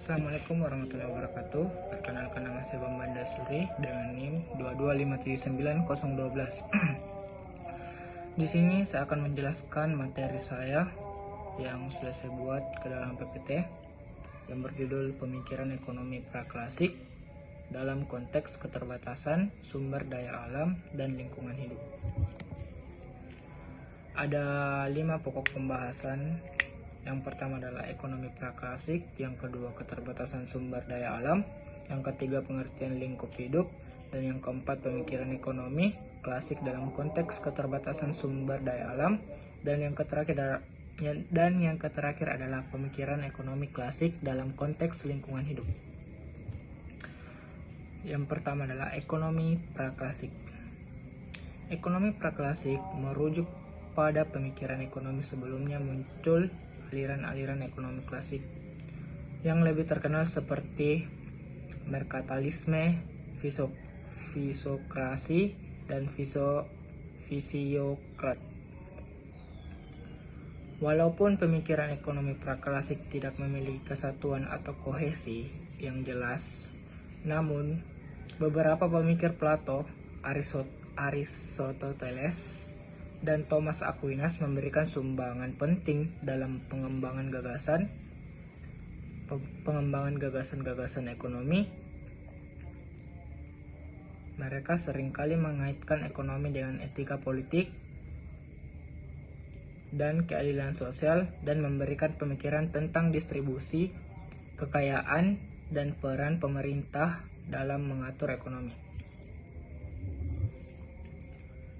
Assalamualaikum warahmatullahi wabarakatuh. Perkenalkan, nama saya Bambang Dasuri dengan NIM 225790012. Di sini saya akan menjelaskan materi saya yang sudah saya buat ke dalam PPT yang berjudul Pemikiran Ekonomi Praklasik dalam konteks keterbatasan sumber daya alam dan lingkungan hidup. Ada 5 pokok pembahasan. Yang pertama adalah ekonomi praklasik, yang kedua keterbatasan sumber daya alam, yang ketiga pengertian lingkup hidup, dan yang keempat pemikiran ekonomi klasik dalam konteks keterbatasan sumber daya alam, dan yang terakhir adalah pemikiran ekonomi klasik dalam konteks lingkungan hidup. Yang pertama adalah ekonomi praklasik. Ekonomi praklasik merujuk pada pemikiran ekonomi sebelumnya muncul aliran-aliran ekonomi klasik yang lebih terkenal seperti merkantalisme, fisiokrasi, dan fisiokrat. Walaupun pemikiran ekonomi praklasik tidak memiliki kesatuan atau kohesi yang jelas, namun beberapa pemikir Plato, Aristoteles, dan Thomas Aquinas memberikan sumbangan penting dalam pengembangan gagasan ekonomi. Mereka seringkali mengaitkan ekonomi dengan etika politik dan keadilan sosial dan memberikan pemikiran tentang distribusi kekayaan dan peran pemerintah dalam mengatur ekonomi.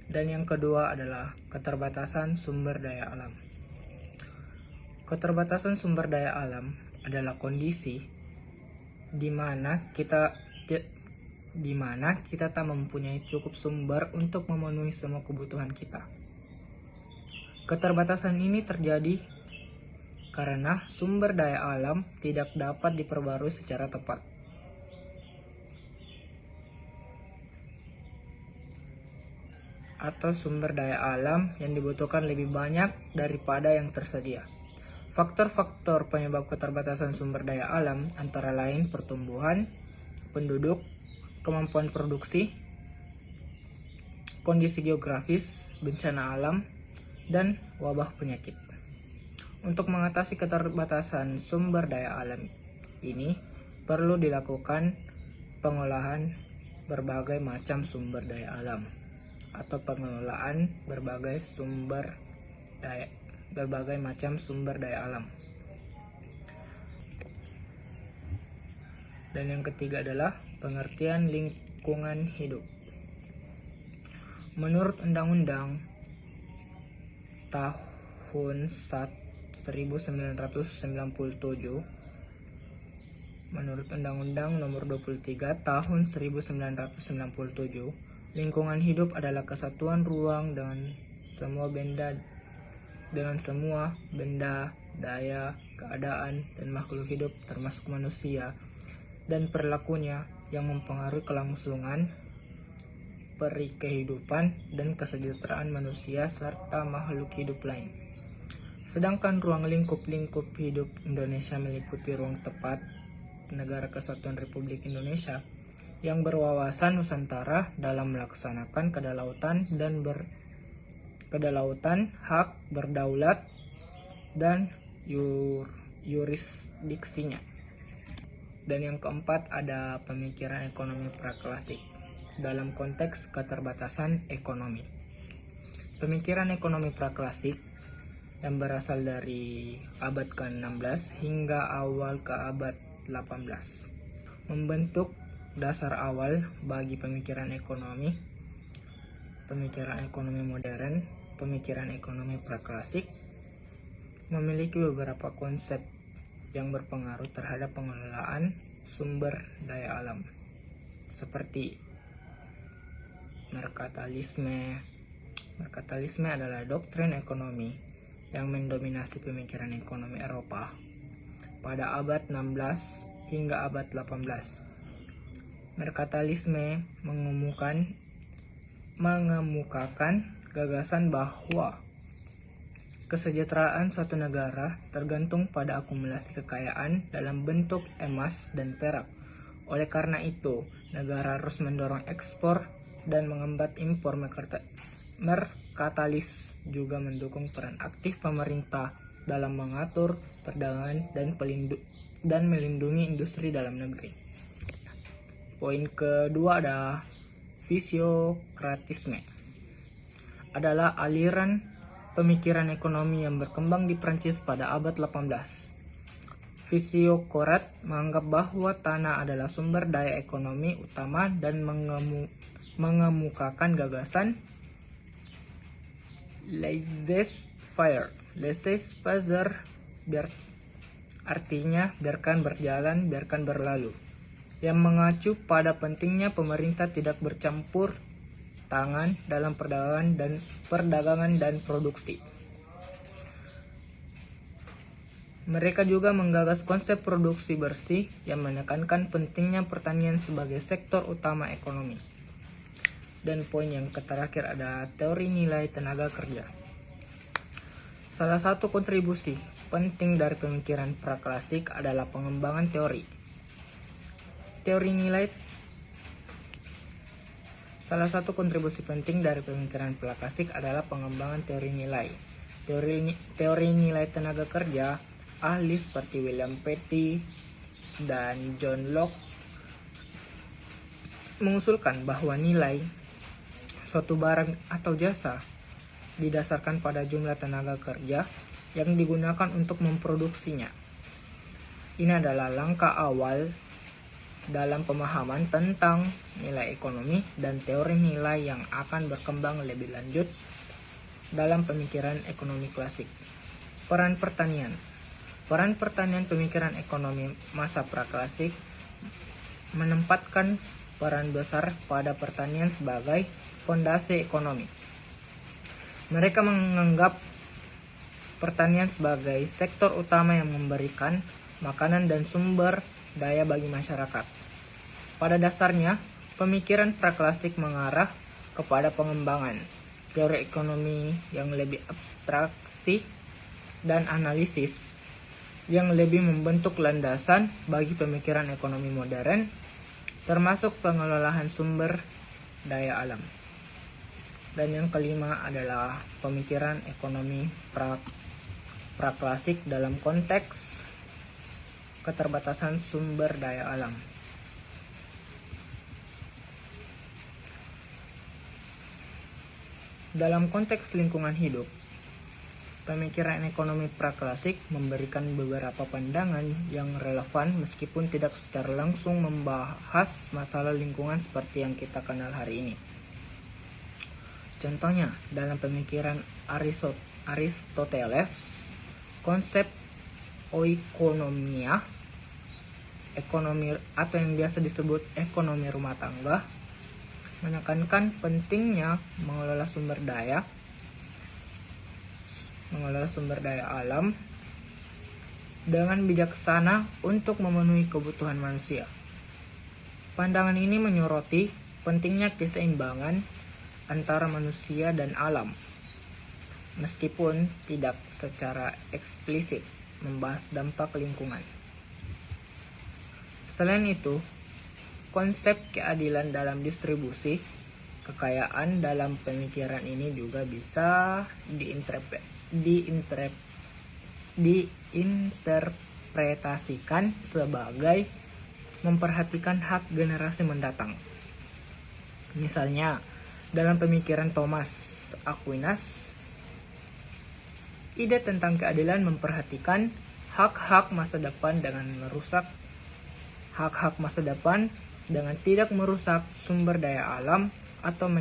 Dan yang kedua adalah keterbatasan sumber daya alam. Keterbatasan sumber daya alam adalah kondisi di mana kita tak mempunyai cukup sumber untuk memenuhi semua kebutuhan kita. Keterbatasan ini terjadi karena sumber daya alam tidak dapat diperbarui secara tepat, atau sumber daya alam yang dibutuhkan lebih banyak daripada yang tersedia. Faktor-faktor penyebab keterbatasan sumber daya alam antara lain pertumbuhan penduduk, kemampuan produksi, kondisi geografis, bencana alam, dan wabah penyakit. Untuk mengatasi keterbatasan sumber daya alam ini, perlu dilakukan pengolahan berbagai macam sumber daya alam atau pengelolaan berbagai macam sumber daya alam. Dan yang ketiga adalah pengertian lingkungan hidup. Menurut Undang-Undang tahun 1997, menurut Undang-Undang nomor 23 tahun 1997, lingkungan hidup adalah kesatuan ruang dengan semua benda, daya, keadaan, dan makhluk hidup termasuk manusia dan perilakunya yang mempengaruhi kelangsungan kehidupan dan kesejahteraan manusia serta makhluk hidup lain. Sedangkan ruang lingkup hidup Indonesia meliputi ruang tepat Negara Kesatuan Republik Indonesia yang berwawasan Nusantara dalam melaksanakan kedaulatan, hak berdaulat, dan yurisdiksinya. Dan yang keempat ada pemikiran ekonomi praklasik dalam konteks keterbatasan ekonomi. Pemikiran ekonomi praklasik yang berasal dari abad ke-16 hingga awal ke abad 18 membentuk dasar awal bagi pemikiran ekonomi modern. Pemikiran ekonomi praklasik memiliki beberapa konsep yang berpengaruh terhadap pengelolaan sumber daya alam, seperti merkantalisme. Merkantalisme adalah doktrin ekonomi yang mendominasi pemikiran ekonomi Eropa pada abad 16 hingga abad 18. Merkantalisme mengemukakan gagasan bahwa Kesejahteraan suatu negara tergantung pada akumulasi kekayaan dalam bentuk emas dan perak. Oleh karena itu, negara harus mendorong ekspor dan menghambat impor merkatalis, juga mendukung peran aktif pemerintah dalam mengatur perdagangan dan melindungi industri dalam negeri. Poin kedua ada fisiokratisme. Adalah aliran pemikiran ekonomi yang berkembang di Prancis pada abad 18. Fisiokrat menganggap bahwa tanah adalah sumber daya ekonomi utama dan mengemukakan gagasan laissez-faire. Artinya biarkan berjalan, biarkan berlalu, yang mengacu pada pentingnya pemerintah tidak bercampur tangan dalam perdagangan dan produksi. Mereka juga menggagas konsep produksi bersih yang menekankan pentingnya pertanian sebagai sektor utama ekonomi. Dan poin yang terakhir ada teori nilai tenaga kerja. Salah satu kontribusi penting dari pemikiran praklasik adalah pengembangan teori nilai. Salah satu kontribusi penting dari pemikiran praklasik adalah pengembangan teori nilai. Teori nilai tenaga kerja, ahli seperti William Petty dan John Locke mengusulkan bahwa nilai suatu barang atau jasa didasarkan pada jumlah tenaga kerja yang digunakan untuk memproduksinya. Ini adalah langkah awal dalam pemahaman tentang nilai ekonomi dan teori nilai yang akan berkembang lebih lanjut dalam pemikiran ekonomi klasik. Peran pertanian pemikiran ekonomi masa praklasik menempatkan peran besar pada pertanian sebagai fondasi ekonomi. Mereka menganggap pertanian sebagai sektor utama yang memberikan makanan dan sumber daya bagi masyarakat. Pada dasarnya, pemikiran praklasik mengarah kepada pengembangan teori ekonomi yang lebih abstraksi dan analisis yang lebih membentuk landasan bagi pemikiran ekonomi modern, termasuk pengelolaan sumber daya alam. Dan yang kelima adalah pemikiran ekonomi praklasik dalam konteks keterbatasan sumber daya alam. Dalam konteks lingkungan hidup, pemikiran ekonomi praklasik memberikan beberapa pandangan yang relevan meskipun tidak secara langsung membahas masalah lingkungan seperti yang kita kenal hari ini. Contohnya, dalam pemikiran Aristoteles, konsep oikonomia, ekonomi atau yang biasa disebut ekonomi rumah tangga, menekankan pentingnya mengelola sumber daya alam dengan bijaksana untuk memenuhi kebutuhan manusia. Pandangan ini menyoroti pentingnya keseimbangan antara manusia dan alam, meskipun tidak secara eksplisit membahas dampak lingkungan. Selain itu, konsep keadilan dalam distribusi kekayaan dalam pemikiran ini juga bisa diinterpretasikan sebagai memperhatikan hak generasi mendatang. Misalnya, dalam pemikiran Thomas Aquinas, ide tentang keadilan memperhatikan hak-hak masa depan dengan tidak merusak sumber daya alam atau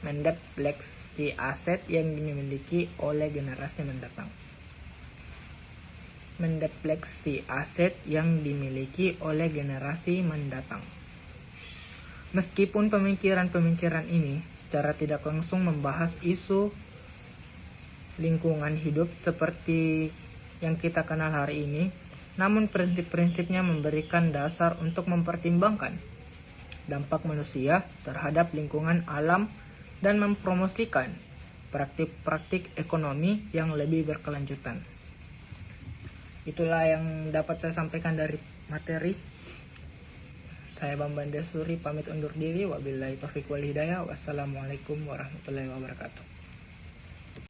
mendepleksi aset yang dimiliki oleh generasi mendatang. Meskipun pemikiran ini secara tidak langsung membahas isu lingkungan hidup seperti yang kita kenal hari ini, namun prinsip-prinsipnya memberikan dasar untuk mempertimbangkan dampak manusia terhadap lingkungan alam dan mempromosikan praktik-praktik ekonomi yang lebih berkelanjutan. Itulah yang dapat saya sampaikan dari materi. Saya Bambang Desuri pamit undur diri. Wabillahi taufiq wal hidayah. Wassalamualaikum warahmatullahi wabarakatuh.